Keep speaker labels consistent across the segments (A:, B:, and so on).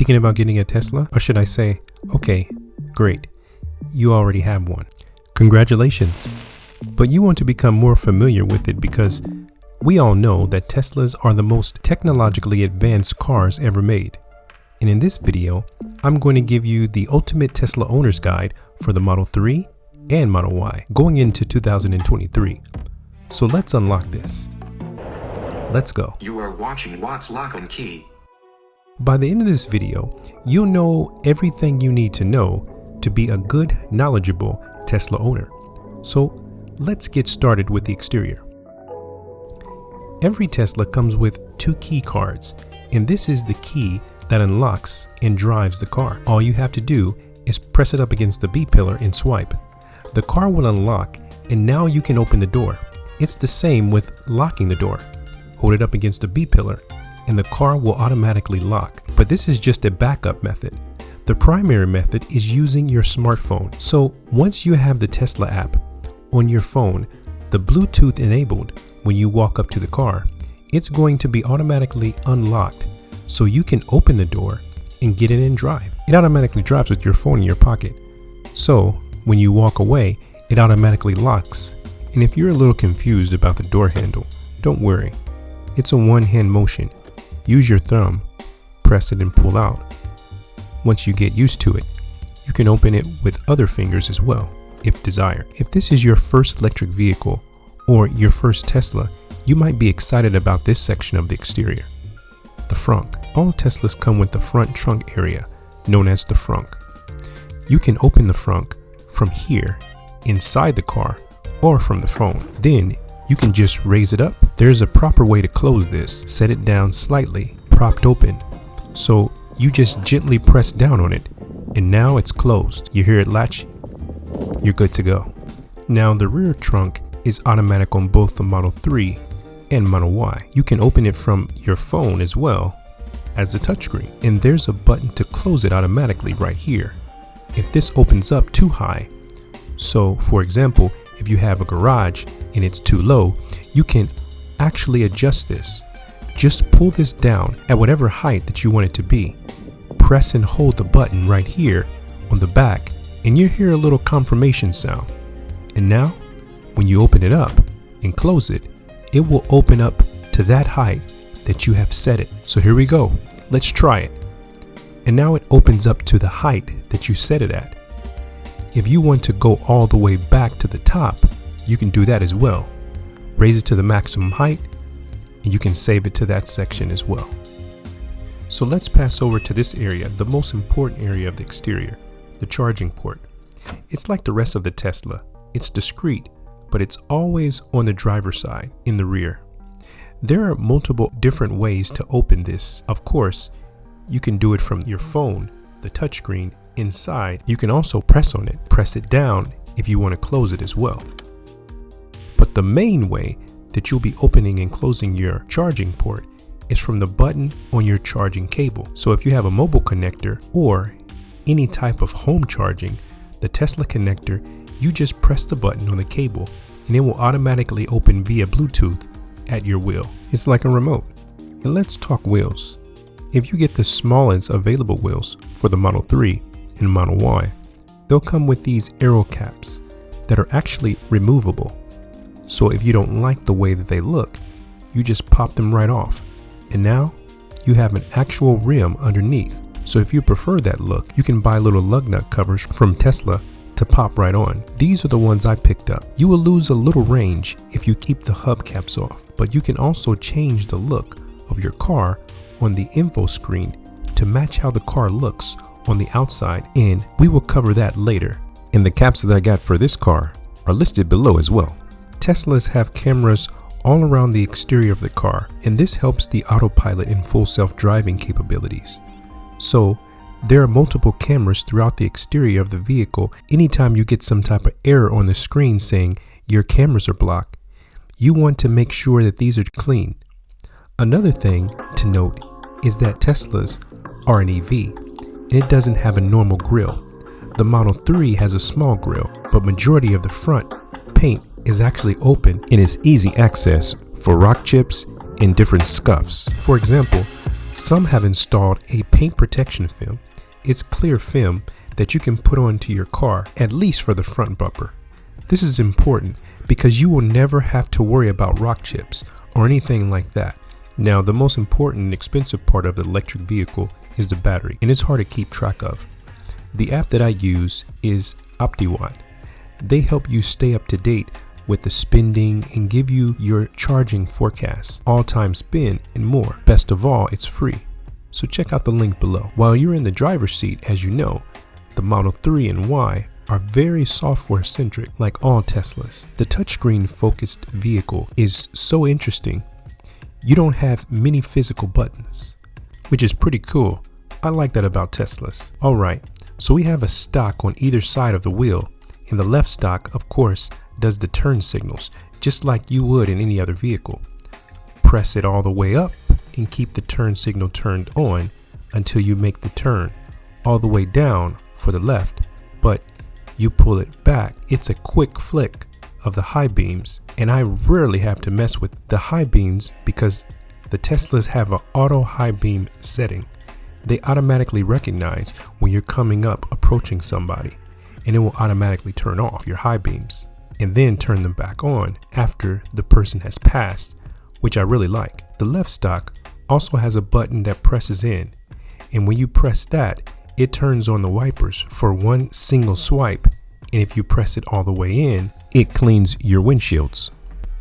A: Thinking about getting a Tesla? Or should I say, okay, great, you already have one. Congratulations. But you want to become more familiar with it because we all know that Teslas are the most technologically advanced cars ever made. And in this video, I'm going to give you the ultimate Tesla owner's guide for the Model 3 and Model Y going into 2023. So let's unlock this. Let's go.
B: You are watching What's Lock and Key.
A: By the end of this video, you'll know everything you need to know to be a good, knowledgeable Tesla owner. So let's get started with the exterior. Every Tesla comes with two key cards, and this is the key that unlocks and drives the car. All you have to do is press it up against the B pillar and swipe. The car will unlock, and now you can open the door. It's the same with locking the door. Hold it up against the B pillar, and the car will automatically lock. But this is just a backup method. The primary method is using your smartphone. So once you have the Tesla app on your phone, the Bluetooth enabled, when you walk up to the car, it's going to be automatically unlocked so you can open the door and get in and drive. It automatically drives with your phone in your pocket. So when you walk away, it automatically locks. And if you're a little confused about the door handle, don't worry. It's a one-hand motion. Use your thumb, press it and pull out. Once you get used to it, you can open it with other fingers as well, if desired. If this is your first electric vehicle or your first Tesla, you might be excited about this section of the exterior. The frunk. All Teslas come with the front trunk area, known as the frunk. You can open the frunk from here, inside the car, or from the phone. Then you can just raise it up. There's a proper way to close this. Set it down slightly, propped open. So you just gently press down on it, and now it's closed. You hear it latch? You're good to go. Now the rear trunk is automatic on both the Model 3 and Model Y. You can open it from your phone as well as a touchscreen, and there's a button to close it automatically right here. If this opens up too high, so for example, if you have a garage and it's too low, you can actually adjust this. Just pull this down at whatever height that you want it to be. Press and hold the button right here on the back, and you hear a little confirmation sound. And now, when you open it up and close it, it will open up to that height that you have set it. So here we go. Let's try it. And now it opens up to the height that you set it at. If you want to go all the way back to the top, you can do that as well. Raise it to the maximum height, and you can save it to that section as well. So let's pass over to this area, the most important area of the exterior, the charging port. It's like the rest of the Tesla. It's discreet, but it's always on the driver's side in the rear. There are multiple different ways to open this. Of course, you can do it from your phone, the touchscreen, inside. You can also press on it, press it down if you want to close it as well. But the main way that you'll be opening and closing your charging port is from the button on your charging cable. So if you have a mobile connector or any type of home charging, the Tesla connector, you just press the button on the cable and it will automatically open via Bluetooth at your wheel. It's like a remote. And let's talk wheels. If you get the smallest available wheels for the Model 3 and Model Y, they'll come with these aero caps that are actually removable. So if you don't like the way that they look, you just pop them right off. And now you have an actual rim underneath. So if you prefer that look, you can buy little lug nut covers from Tesla to pop right on. These are the ones I picked up. You will lose a little range if you keep the hubcaps off, but you can also change the look of your car on the info screen to match how the car looks on the outside, and we will cover that later. And the caps that I got for this car are listed below as well. Teslas have cameras all around the exterior of the car, and this helps the Autopilot and full self-driving capabilities. So there are multiple cameras throughout the exterior of the vehicle. Anytime you get some type of error on the screen saying your cameras are blocked, you want to make sure that these are clean. Another thing to note is that Teslas are an EV, and it doesn't have a normal grille. The Model 3 has a small grille, but majority of the front paint is actually open and is easy access for rock chips and different scuffs. For example, Some have installed a paint protection film. It's clear film that you can put onto your car, at least for the front bumper. This is important because you will never have to worry about rock chips or anything like that. Now, the most important and expensive part of the electric vehicle is the battery, and it's hard to keep track of. The app that I use is OptiWatt. They help you stay up to date with the spending and give you your charging forecast, all-time spend, and more. Best of all, it's free. So check out the link below. While you're in the driver's seat, as you know, the Model 3 and Y are very software-centric, like all Teslas. The touchscreen-focused vehicle is so interesting. You don't have many physical buttons, which is pretty cool. I like that about Teslas. Alright, so we have a stock on either side of the wheel, and the left stock, of course, does the turn signals, just like you would in any other vehicle. Press it all the way up and keep the turn signal turned on until you make the turn all the way down for the left, but you pull it back. It's a quick flick of the high beams, and I rarely have to mess with the high beams because the Teslas have an auto high beam setting. They automatically recognize when you're coming up approaching somebody, and it will automatically turn off your high beams and then turn them back on after the person has passed, which I really like. The left stock also has a button that presses in, and when you press that, it turns on the wipers for one single swipe, and if you press it all the way in, it cleans your windshields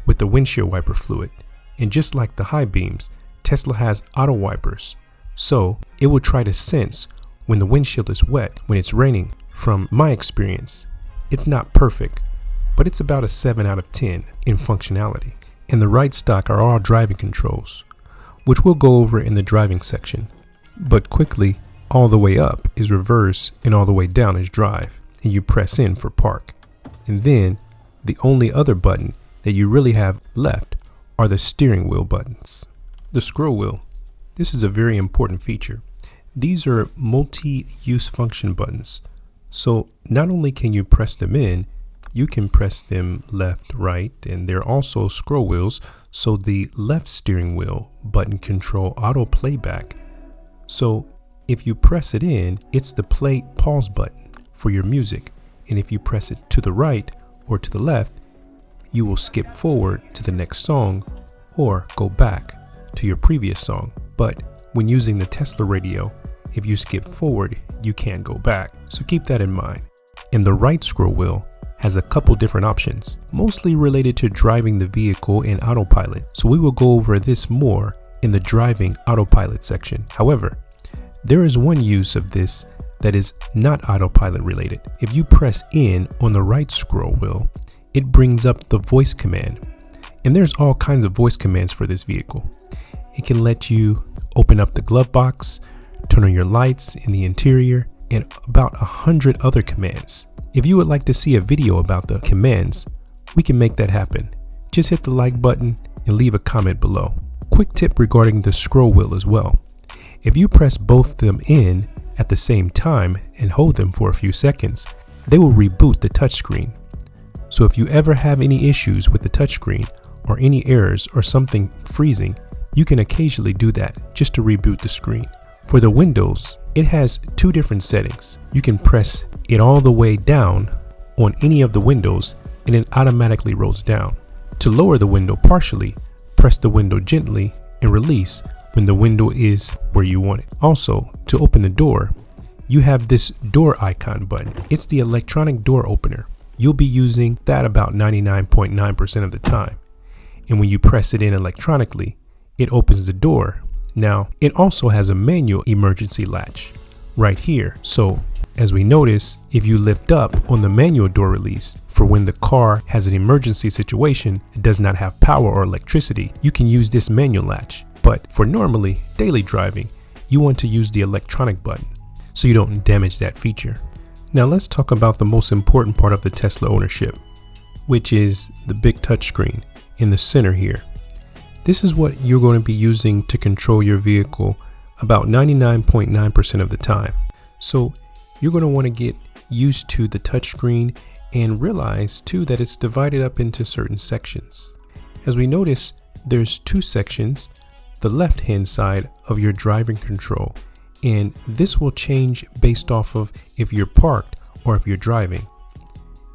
A: with the windshield wiper fluid. And just like the high beams, Tesla has auto wipers, so it will try to sense when the windshield is wet when it's raining. From my experience, it's not perfect, but it's about a 7 out of 10 in functionality. And the right stock are all driving controls, which we'll go over in the driving section. But quickly, all the way up is reverse and all the way down is drive, and you press in for park. And then the only other button that you really have left are the steering wheel buttons. The scroll wheel. This is a very important feature. These are multi-use function buttons. So not only can you press them in, you can press them left, right, and they're also scroll wheels. So the left steering wheel button control auto playback. So if you press it in, it's the play pause button for your music. And if you press it to the right or to the left, you will skip forward to the next song or go back to your previous song. But when using the Tesla radio, if you skip forward, you can't go back. So keep that in mind. And the right scroll wheel has a couple different options, mostly related to driving the vehicle in Autopilot. So we will go over this more in the driving Autopilot section. However, there is one use of this that is not Autopilot related. If you press in on the right scroll wheel, it brings up the voice command. And there's all kinds of voice commands for this vehicle. It can let you open up the glove box, turn on your lights in the interior, and about 100 other commands. If you would like to see a video about the commands, we can make that happen. Just hit the like button and leave a comment below. Quick tip regarding the scroll wheel as well. If you press both of them in at the same time and hold them for a few seconds, they will reboot the touchscreen. So if you ever have any issues with the touchscreen or any errors or something freezing, you can occasionally do that just to reboot the screen. For the windows, it has two different settings. You can press it all the way down on any of the windows and it automatically rolls down. To lower the window partially, press the window gently and release when the window is where you want it. Also, to open the door, you have this door icon button. It's the electronic door opener. You'll be using that about 99.9% of the time. And when you press it in electronically, it opens the door. Now, it also has a manual emergency latch right here. So, as we notice, if you lift up on the manual door release for when the car has an emergency situation, it does not have power or electricity, you can use this manual latch. But for normally daily driving, you want to use the electronic button so you don't damage that feature. Now let's talk about the most important part of the Tesla ownership, which is the big touchscreen in the center here. This is what you're going to be using to control your vehicle about 99.9% of the time. So you're going to want to get used to the touchscreen and realize too that it's divided up into certain sections. As we notice, there's two sections the left hand side of your driving control, and this will change based off of if you're parked or if you're driving.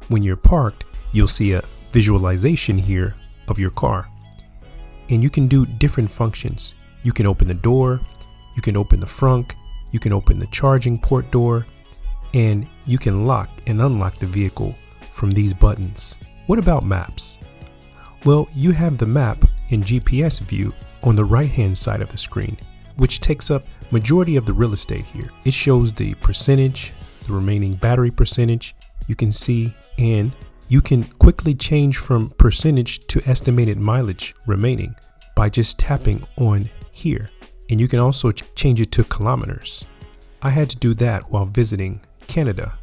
A: When you're parked, you'll see a visualization here of your car, and you can do different functions. You can open the door, you can open the frunk, you can open the charging port door, and you can lock and unlock the vehicle from these buttons. What about maps? Well, you have the map in GPS view on the right hand side of the screen, which takes up majority of the real estate here. It shows the percentage, the remaining battery percentage you can see, and you can quickly change from percentage to estimated mileage remaining by just tapping on here. And you can also change it to kilometers. I had to do that while visiting Canada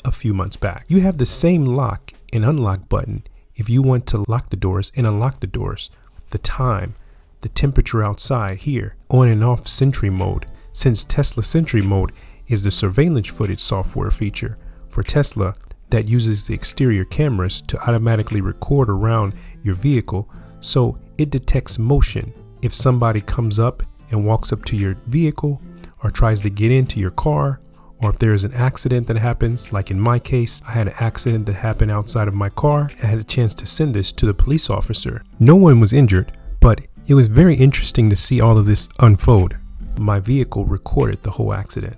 A: a few months back. You have the same lock and unlock button if you want to lock the doors and unlock the doors, the time, the temperature outside here, on and off Sentry mode, since Tesla Sentry mode is the surveillance footage software feature for Tesla that uses the exterior cameras to automatically record around your vehicle, so it detects motion. If somebody comes up and walks up to your vehicle or tries to get into your car, or if there is an accident that happens, like in my case, I had an accident that happened outside of my car. I had a chance to send this to the police officer. No one was injured, but it was very interesting to see all of this unfold. My vehicle recorded the whole accident.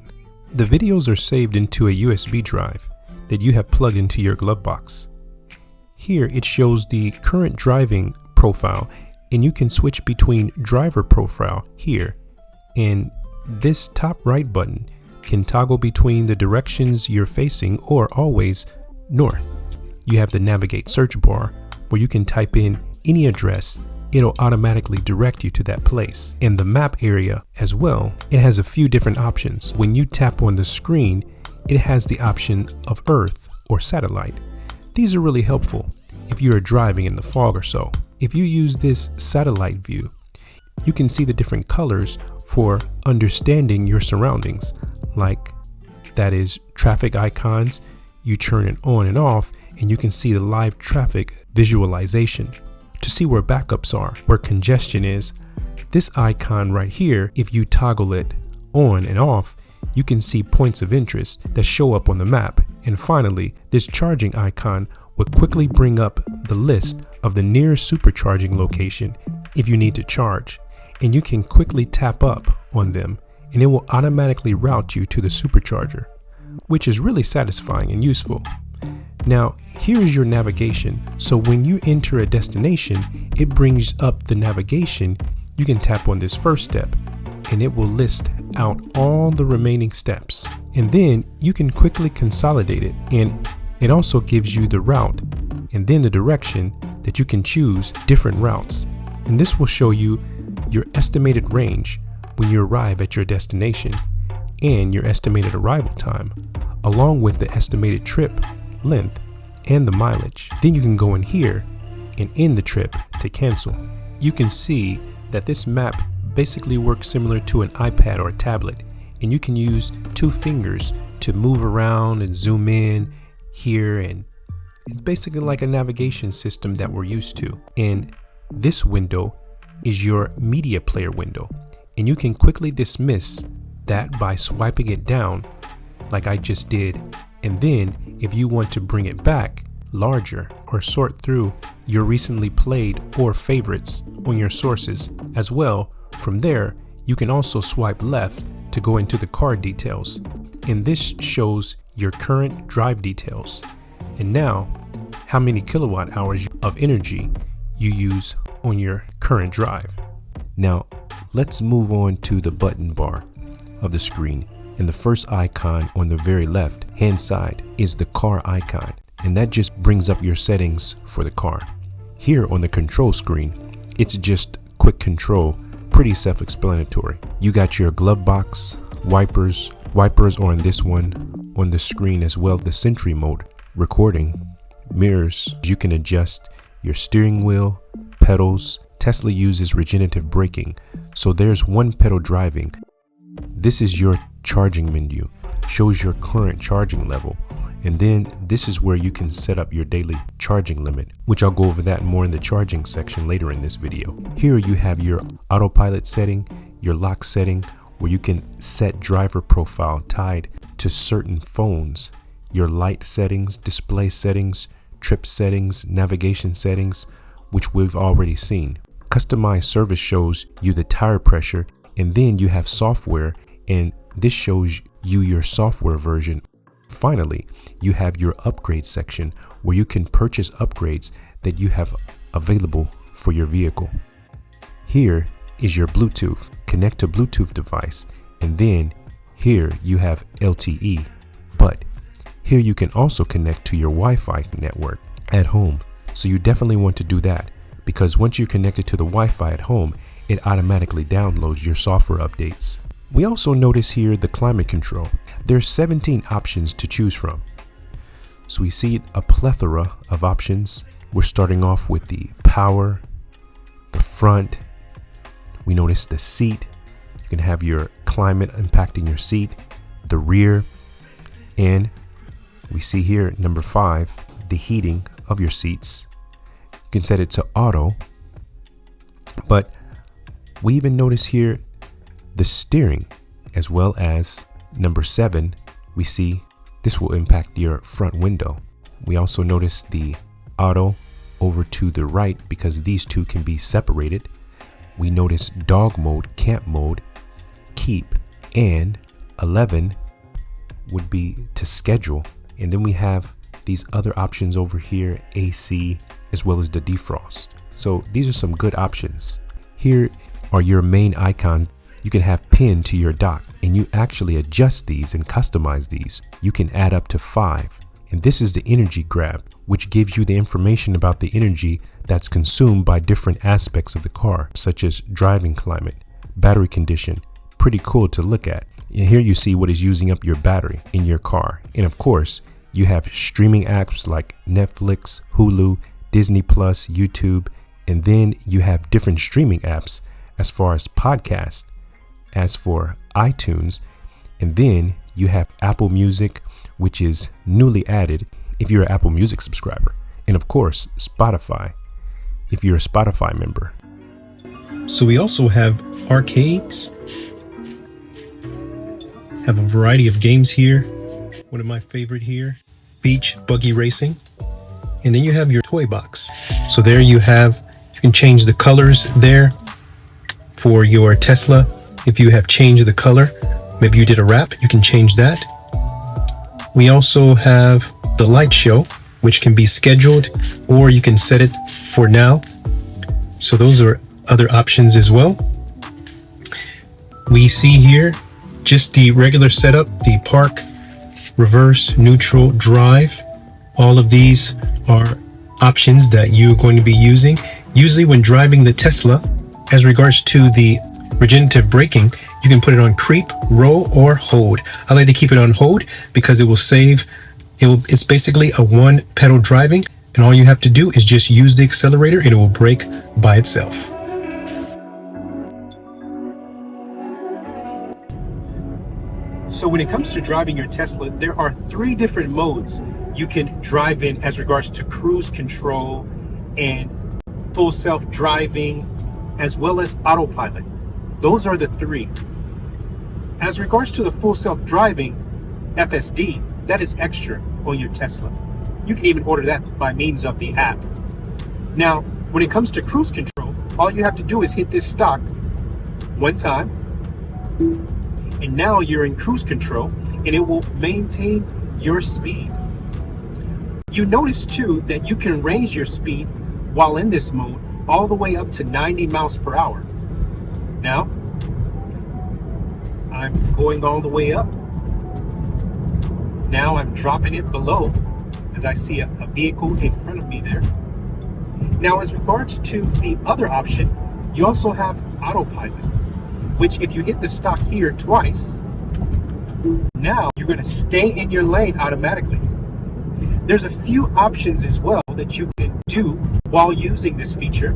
A: The videos are saved into a USB drive that you have plugged into your glove box. Here it shows the current driving profile, and you can switch between driver profile here, and this top right button can toggle between the directions you're facing or always north. You have the navigate search bar where you can type in any address. It'll automatically direct you to that place. In the map area as well, it has a few different options. When you tap on the screen, it has the option of Earth or satellite. These are really helpful if you are driving in the fog or so. If you use this satellite view, you can see the different colors for understanding your surroundings, like that is traffic icons. You turn it on and off, and you can see the live traffic visualization to see where backups are, where congestion is. This icon right here, if you toggle it on and off, you can see points of interest that show up on the map. And finally, this charging icon will quickly bring up the list of the nearest supercharging location if you need to charge, and you can quickly tap up on them and it will automatically route you to the supercharger, which is really satisfying and useful. Now, here is your navigation. So when you enter a destination, it brings up the navigation. You can tap on this first step and it will list out all the remaining steps. And then you can quickly consolidate it, and it also gives you the route and then the direction that you can choose different routes. And this will show you your estimated range when you arrive at your destination and your estimated arrival time, along with the estimated trip length and the mileage. Then you can go in here and end the trip to cancel. You can see that this map basically works similar to an iPad or a tablet, and you can use 2 fingers to move around and zoom in here, and it's basically like a navigation system that we're used to. And this window is your media player window, and you can quickly dismiss that by swiping it down like I just did. And then if you want to bring it back larger or sort through your recently played or favorites on your sources as well, from there you can also swipe left to go into the car details, and this shows your current drive details and now how many kilowatt hours of energy you use on your current drive. Now let's move on to the button bar of the screen, and the first icon on the very left hand side is the car icon, and that just brings up your settings for the car. Here on the control screen, it's just quick control, pretty self-explanatory. You got your glove box, wipers are on this one on the screen, as well the Sentry mode, recording, mirrors. You can adjust your steering wheel, pedals. Tesla uses regenerative braking, so there's one pedal driving. This is your charging menu, shows your current charging level, And then this is where you can set up your daily charging limit, which I'll go over that more in the charging section later in this video. Here you have your autopilot setting, your lock setting, where you can set driver profile tied to certain phones, your light settings, display settings, trip settings, navigation settings, which we've already seen. Customized service shows you the tire pressure, and then you have software, and this shows you your software version. Finally, you have your upgrade section where you can purchase upgrades that you have available for your vehicle. Here is your Bluetooth, connect to Bluetooth device, and then here you have LTE, but here you can also connect to your Wi-Fi network at home. So you definitely want to do that, because once you're connected to the Wi-Fi at home, it automatically downloads your software updates. We also notice here the climate control. There's 17 options to choose from. So we see a plethora of options. We're starting off with the power, the front. We notice the seat. You can have your climate impacting your seat, the rear, and we see here number 5, the heating of your seats. You can set it to auto, but we even notice here the steering, as well as number 7, we see this will impact your front window. We also notice the auto over to the right because these two can be separated. We notice dog mode, camp mode, keep, and 11 would be to schedule. And then we have these other options over here, AC, as well as the defrost. So these are some good options. Here are your main icons. You can have pinned to your dock, and you actually adjust these and customize these. You can add up to 5. And this is the energy grab, which gives you the information about the energy that's consumed by different aspects of the car, such as driving climate, battery condition. Pretty cool to look at. And here you see what is using up your battery in your car. And of course, you have streaming apps like Netflix, Hulu, Disney Plus, YouTube, and then you have different streaming apps as far as podcasts, as for iTunes, and then you have Apple Music, which is newly added if you're an Apple Music subscriber, and of course Spotify if you're a Spotify member. So we also have arcades, have a variety of games here. One of my favorite here, beach buggy racing, and then you have your toy box. So there you can change the colors there for your Tesla. If you have changed the color, maybe you did a wrap, you can change that. We also have the light show, which can be scheduled, or you can set it for now. So those are other options as well. We see here just the regular setup, the park, reverse, neutral, drive. All of these are options that you're going to be using. Usually when driving the Tesla, as regards to the regenerative braking, you can put it on creep, roll, or hold. I like to keep it on hold because it will save. It's basically a one pedal driving, and all you have to do is just use the accelerator and it will brake by itself. So when it comes to driving your Tesla, there are 3 different modes you can drive in as regards to cruise control and full self-driving, as well as autopilot. Those are the 3. As regards to the full self-driving, FSD, that is extra on your Tesla. You can even order that by means of the app. Now, when it comes to cruise control, all you have to do is hit this stock one time, and now you're in cruise control, and it will maintain your speed. You notice too that you can raise your speed while in this mode all the way up to 90 miles per hour. Now, I'm going all the way up. Now I'm dropping it below as I see a vehicle in front of me there. Now, as regards to the other option, you also have autopilot, which if you hit the stock here twice, now you're going to stay in your lane automatically. There's a few options as well that you can do while using this feature.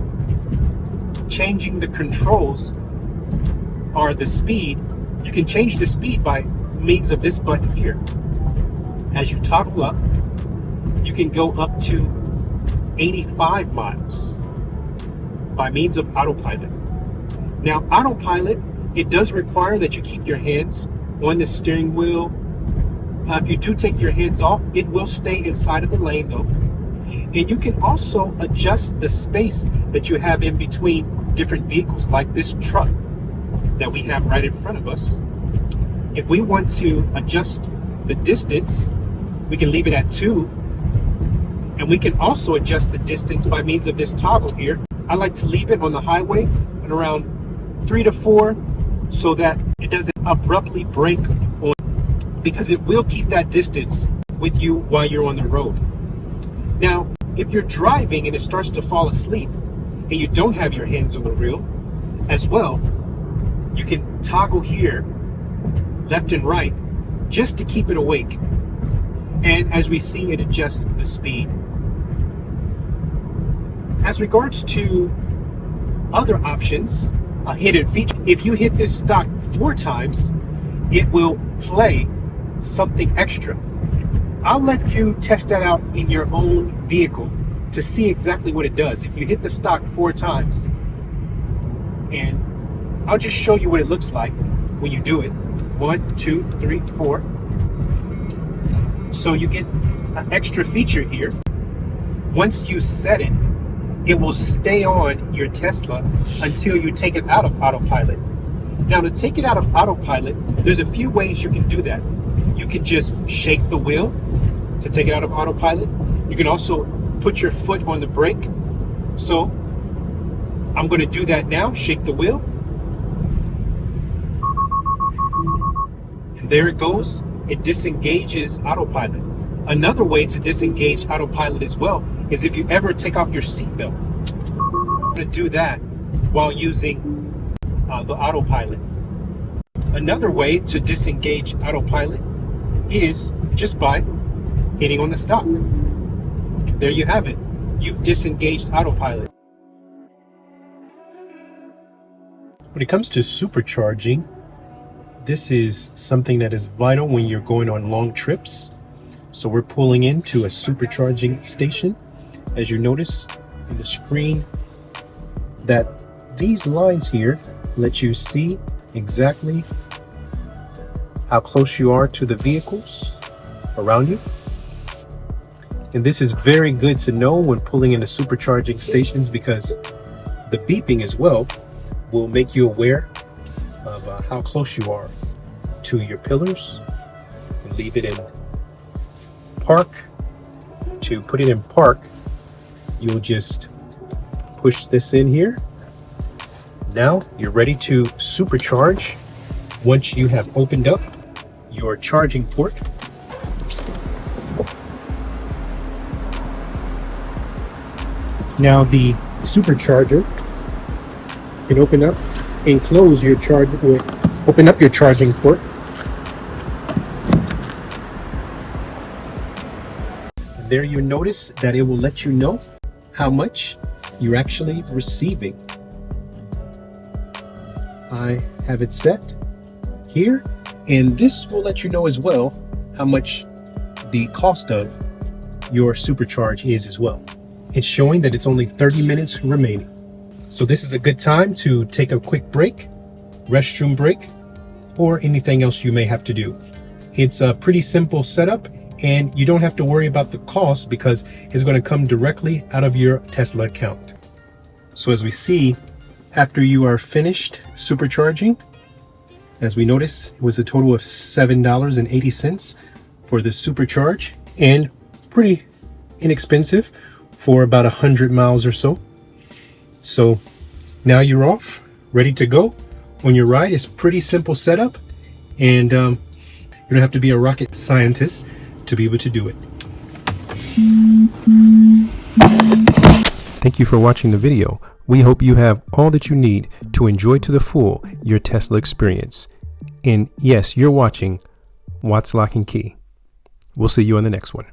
A: Changing the controls or the speed. You can change the speed by means of this button here.
C: as you toggle up, you can go up to 85 miles by means of Autopilot. Now, Autopilot, it does require that you keep your hands on the steering wheel. If you do take your hands off, it will stay inside of the lane though. And you can also adjust the space that you have in between different vehicles, like this truck that we have right in front of us. If we want to adjust the distance, we can leave it at 2. And we can also adjust the distance by means of this toggle here. I like to leave it on the highway at around 3 to 4 so that it doesn't abruptly break on, because it will keep that distance with you while you're on the road. Now, if you're driving and it starts to fall asleep and you don't have your hands on the wheel as well, you can toggle here left and right just to keep it awake. And as we see, it adjusts the speed. As regards to other options, a hidden feature, if you hit this stock 4 times, it will play something extra. I'll let you test that out in your own vehicle to see exactly what it does. If you hit the stock 4 times, and I'll just show you what it looks like when you do it. 1, 2, 3, 4. So you get an extra feature here. Once you set it, it will stay on your Tesla until you take it out of Autopilot. Now, to take it out of Autopilot, there's a few ways you can do that. You can just shake the wheel to take it out of Autopilot. You can also put your foot on the brake. So I'm going to do that now. Shake the wheel. And there it goes. It disengages Autopilot. Another way to disengage Autopilot as well is if you ever take off your seatbelt. I'm going to do that while using the Autopilot. Another way to disengage Autopilot is just by hitting on the stop. There you have it. You've disengaged Autopilot. When it comes to supercharging, this is something that is vital when you're going on long trips. So we're pulling into a supercharging station. As you notice in the screen, that these lines here let you see exactly how close you are to the vehicles around you. And this is very good to know when pulling into supercharging stations, because the beeping as well will make you aware of how close you are to your pillars. You can leave it in park. To put it in park, you'll just push this in here. Now you're ready to supercharge once you have opened up your charging port. Now the supercharger can open up and close your charge, or open up your charging port. And there you notice that it will let you know how much you're actually receiving. I have it set here, and this will let you know as well how much the cost of your supercharge is as well. It's showing that it's only 30 minutes remaining. So this is a good time to take a quick break, restroom break, or anything else you may have to do. It's a pretty simple setup, and you don't have to worry about the cost because it's going to come directly out of your Tesla account. So as we see, after you are finished supercharging, as we notice, it was a total of $7.80 for the supercharge, and pretty inexpensive for about 100 miles or so. So now you're off, ready to go on your ride. It's pretty simple setup, and you don't have to be a rocket scientist to be able to do it.
A: Thank you for watching the video. We hope you have all that you need to enjoy to the full your Tesla experience. And yes, you're watching Watts Lock and Key. We'll see you on the next one.